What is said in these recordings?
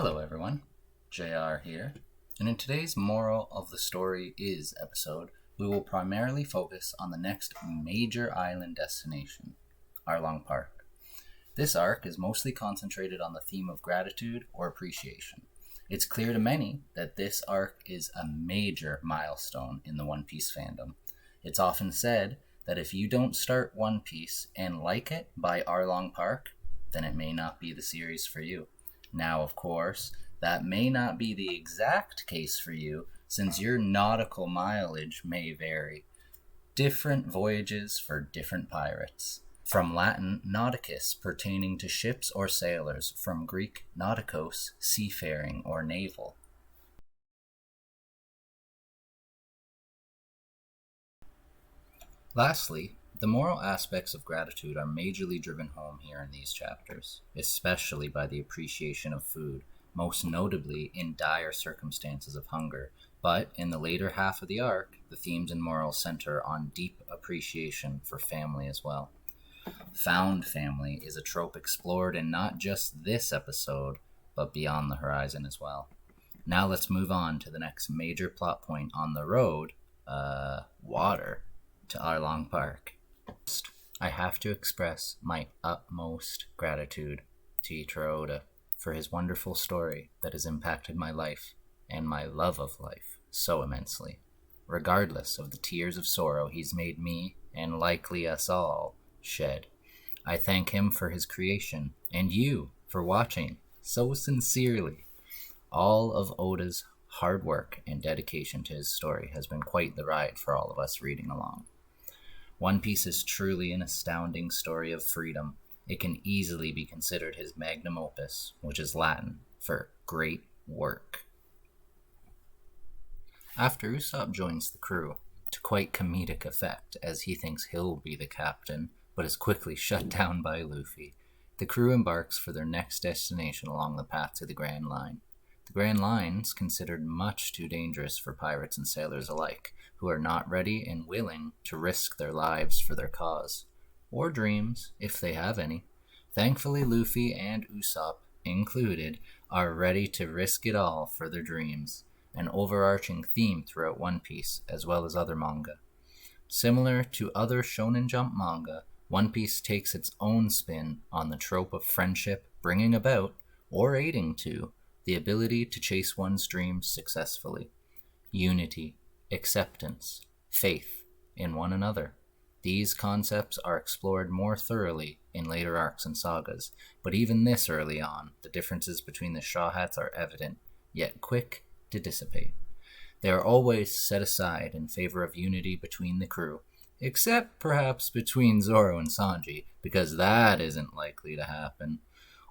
Hello everyone, JR here, and in today's Moral of the Story Is episode, we will primarily focus on the next major island destination, Arlong Park. This arc is mostly concentrated on the theme of gratitude or appreciation. It's clear to many that this arc is a major milestone in the One Piece fandom. It's often said that if you don't start One Piece and like it by Arlong Park, then it may not be the series for you. Now, of course, that may not be the exact case for you, since your nautical mileage may vary. Different voyages for different pirates. From Latin, nauticus, pertaining to ships or sailors. From Greek, nautikos, seafaring or naval. Lastly, the moral aspects of gratitude are majorly driven home here in these chapters, especially by the appreciation of food, most notably in dire circumstances of hunger. But in the later half of the arc, the themes and morals center on deep appreciation for family as well. Found family is a trope explored in not just this episode, but beyond the horizon as well. Now let's move on to the next major plot point on the road, water, to Arlong Park. I have to express my utmost gratitude to Eiichiro Oda for his wonderful story that has impacted my life and my love of life so immensely. Regardless of the tears of sorrow he's made me, and likely us all, shed. I thank him for his creation, and you for watching so sincerely. All of Oda's hard work and dedication to his story has been quite the ride for all of us reading along. One Piece is truly an astounding story of freedom. It can easily be considered his magnum opus, which is Latin for great work. After Usopp joins the crew, to quite comedic effect, as he thinks he'll be the captain, but is quickly shut down by Luffy, the crew embarks for their next destination along the path to the Grand Line. The Grand Line's considered much too dangerous for pirates and sailors alike, who are not ready and willing to risk their lives for their cause, or dreams, if they have any. Thankfully, Luffy and Usopp included are ready to risk it all for their dreams, an overarching theme throughout One Piece as well as other manga. Similar to other Shonen Jump manga, One Piece takes its own spin on the trope of friendship bringing about, or aiding to, the ability to chase one's dreams successfully. Unity, acceptance, faith in one another. These concepts are explored more thoroughly in later arcs and sagas, but even this early on, the differences between the Straw Hats are evident, yet quick to dissipate. They are always set aside in favor of unity between the crew, except perhaps between Zoro and Sanji, because that isn't likely to happen.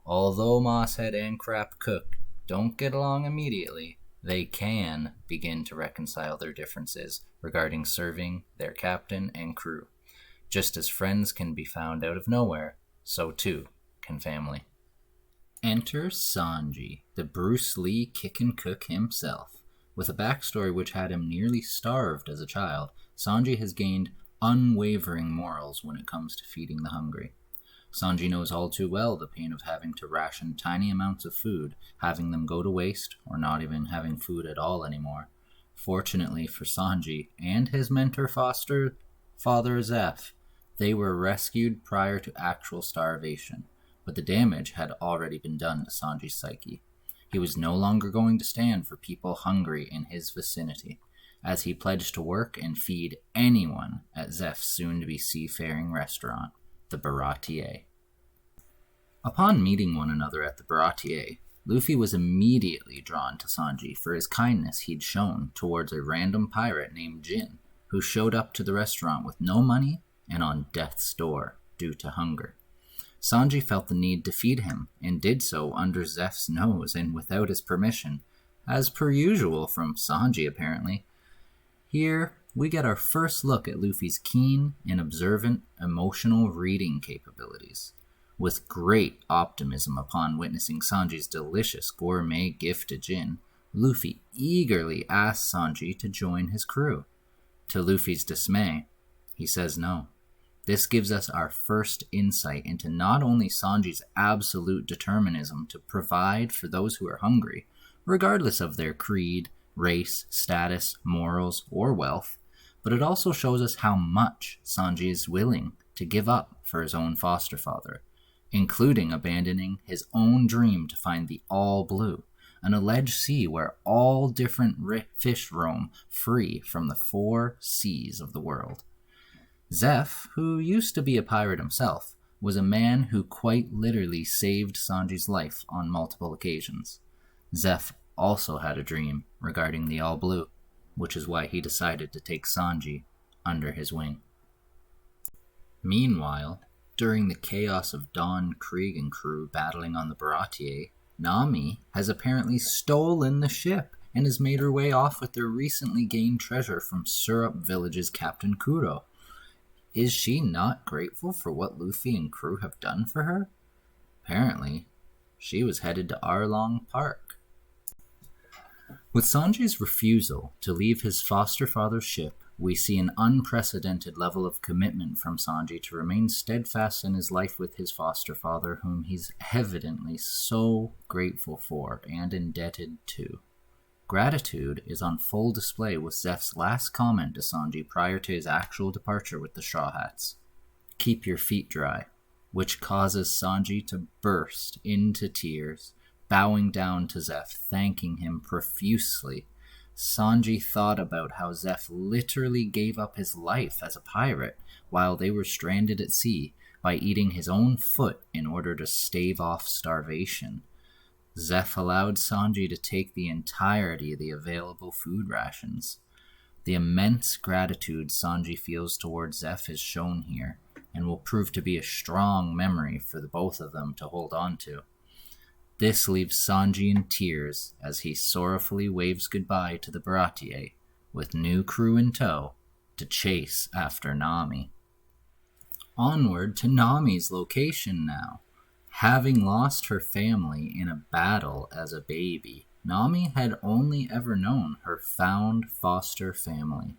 Although Mosshead and Crap Cook don't get along immediately, they can begin to reconcile their differences regarding serving their captain and crew. Just as friends can be found out of nowhere, so too can family. Enter Sanji, the Bruce Lee kick and cook himself. With a backstory which had him nearly starved as a child, Sanji has gained unwavering morals when it comes to feeding the hungry. Sanji knows all too well the pain of having to ration tiny amounts of food, having them go to waste, or not even having food at all anymore. Fortunately for Sanji and his mentor foster father Zeph, they were rescued prior to actual starvation, but the damage had already been done to Sanji's psyche. He was no longer going to stand for people hungry in his vicinity, as he pledged to work and feed anyone at Zeph's soon-to-be seafaring restaurant, the Baratier. Upon meeting one another at the Baratier, Luffy was immediately drawn to Sanji for his kindness he'd shown towards a random pirate named Jin, who showed up to the restaurant with no money and on death's door due to hunger. Sanji felt the need to feed him, and did so under Zeph's nose and without his permission, as per usual from Sanji apparently. Here, we get our first look at Luffy's keen and observant emotional reading capabilities. With great optimism upon witnessing Sanji's delicious gourmet gift to Jin, Luffy eagerly asks Sanji to join his crew. To Luffy's dismay, he says no. This gives us our first insight into not only Sanji's absolute determinism to provide for those who are hungry, regardless of their creed, race, status, morals, or wealth, but it also shows us how much Sanji is willing to give up for his own foster father, including abandoning his own dream to find the All Blue, an alleged sea where all different fish roam free from the 4 seas of the world. Zeph, who used to be a pirate himself, was a man who quite literally saved Sanji's life on multiple occasions. Zeph also had a dream regarding the All Blue, which is why he decided to take Sanji under his wing. Meanwhile, during the chaos of Don, Krieg, and crew battling on the Baratier, Nami has apparently stolen the ship and has made her way off with their recently gained treasure from Syrup Village's Captain Kuro. Is she not grateful for what Luffy and crew have done for her? Apparently, she was headed to Arlong Park. With Sanji's refusal to leave his foster father's ship, we see an unprecedented level of commitment from Sanji to remain steadfast in his life with his foster father, whom he's evidently so grateful for and indebted to. Gratitude is on full display with Zeph's last comment to Sanji prior to his actual departure with the Straw Hats. Keep your feet dry, which causes Sanji to burst into tears, bowing down to Zeph, thanking him profusely. Sanji thought about how Zeph literally gave up his life as a pirate while they were stranded at sea by eating his own foot in order to stave off starvation. Zeph allowed Sanji to take the entirety of the available food rations. The immense gratitude Sanji feels towards Zeph is shown here, and will prove to be a strong memory for the both of them to hold on to. This leaves Sanji in tears as he sorrowfully waves goodbye to the Baratier, with new crew in tow, to chase after Nami. Onward to Nami's location now. Having lost her family in a battle as a baby, Nami had only ever known her found foster family.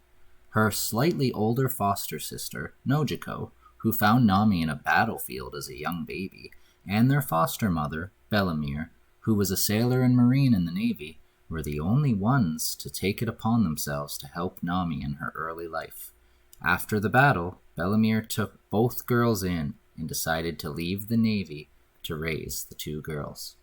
Her slightly older foster sister, Nojiko, who found Nami in a battlefield as a young baby, and their foster mother, Bellamere, who was a sailor and marine in the Navy, were the only ones to take it upon themselves to help Nami in her early life. After the battle, Bellamere took both girls in and decided to leave the Navy to raise the 2 girls.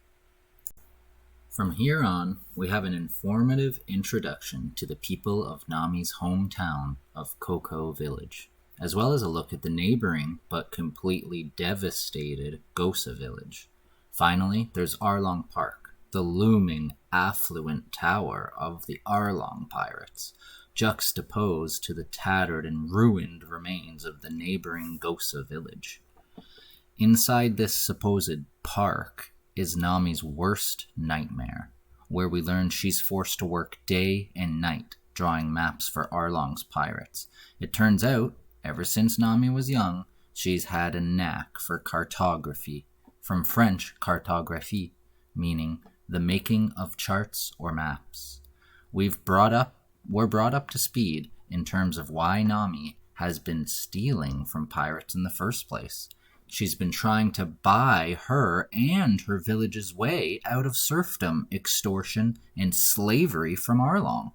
From here on, we have an informative introduction to the people of Nami's hometown of Cocoa Village, as well as a look at the neighboring but completely devastated Gosa Village. Finally, there's Arlong Park, the looming, affluent tower of the Arlong pirates, juxtaposed to the tattered and ruined remains of the neighboring Gosa Village. Inside this supposed park is Nami's worst nightmare, where we learn she's forced to work day and night drawing maps for Arlong's pirates. It turns out, ever since Nami was young, she's had a knack for cartography, from French cartographie, meaning the making of charts or maps. We're brought up to speed in terms of why Nami has been stealing from pirates in the first place. She's been trying to buy her and her village's way out of serfdom, extortion, and slavery from Arlong.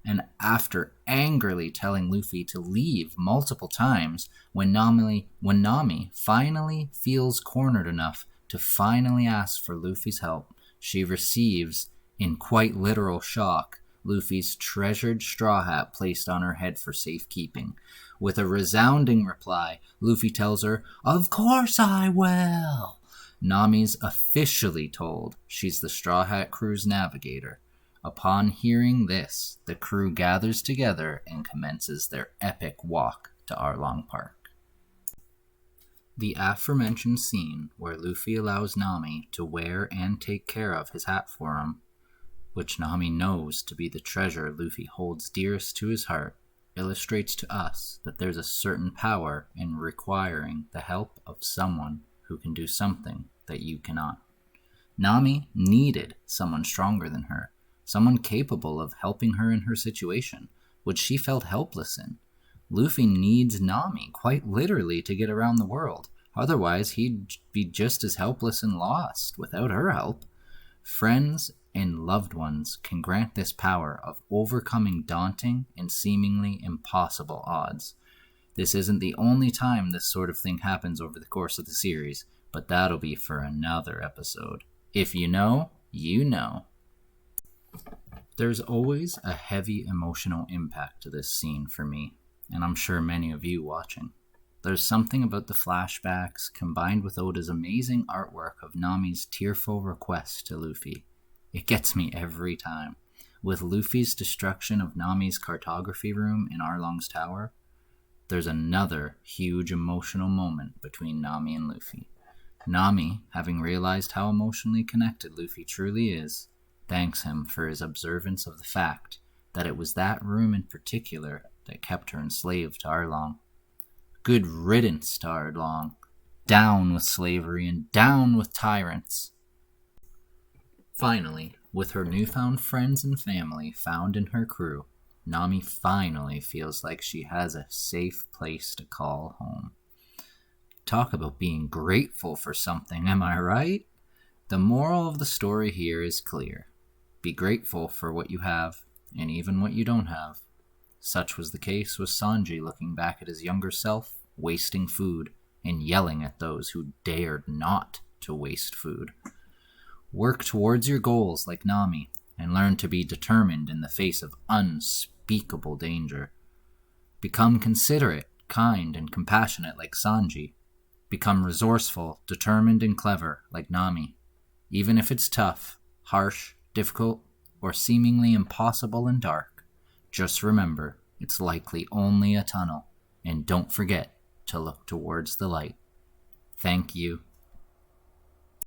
And after angrily telling Luffy to leave multiple times, when Nami finally feels cornered enough to finally ask for Luffy's help, she receives, in quite literal shock, Luffy's treasured straw hat placed on her head for safekeeping. With a resounding reply, Luffy tells her, "Of course I will!" Nami's officially told she's the Straw Hat crew's navigator. Upon hearing this, the crew gathers together and commences their epic walk to Arlong Park. The aforementioned scene where Luffy allows Nami to wear and take care of his hat for him, which Nami knows to be the treasure Luffy holds dearest to his heart, illustrates to us that there's a certain power in requiring the help of someone who can do something that you cannot. Nami needed someone stronger than her, someone capable of helping her in her situation, which she felt helpless in. Luffy needs Nami, quite literally, to get around the world. Otherwise, he'd be just as helpless and lost without her help. Friends and loved ones can grant this power of overcoming daunting and seemingly impossible odds. This isn't the only time this sort of thing happens over the course of the series, but that'll be for another episode. If you know, you know. There's always a heavy emotional impact to this scene for me, and I'm sure many of you watching. There's something about the flashbacks combined with Oda's amazing artwork of Nami's tearful request to Luffy. It gets me every time. With Luffy's destruction of Nami's cartography room in Arlong's tower, there's another huge emotional moment between Nami and Luffy. Nami, having realized how emotionally connected Luffy truly is, thanks him for his observance of the fact that it was that room in particular that kept her enslaved to Arlong. Good riddance to Arlong. Down with slavery and down with tyrants. Finally, with her newfound friends and family found in her crew, Nami finally feels like she has a safe place to call home. Talk about being grateful for something, am I right? The moral of the story here is clear. Be grateful for what you have, and even what you don't have. Such was the case with Sanji looking back at his younger self, wasting food, and yelling at those who dared not to waste food. Work towards your goals like Nami, and learn to be determined in the face of unspeakable danger. Become considerate, kind, and compassionate like Sanji. Become resourceful, determined, and clever like Nami. Even if it's tough, harsh, difficult, or seemingly impossible and dark, just remember it's likely only a tunnel, and don't forget to look towards the light. Thank you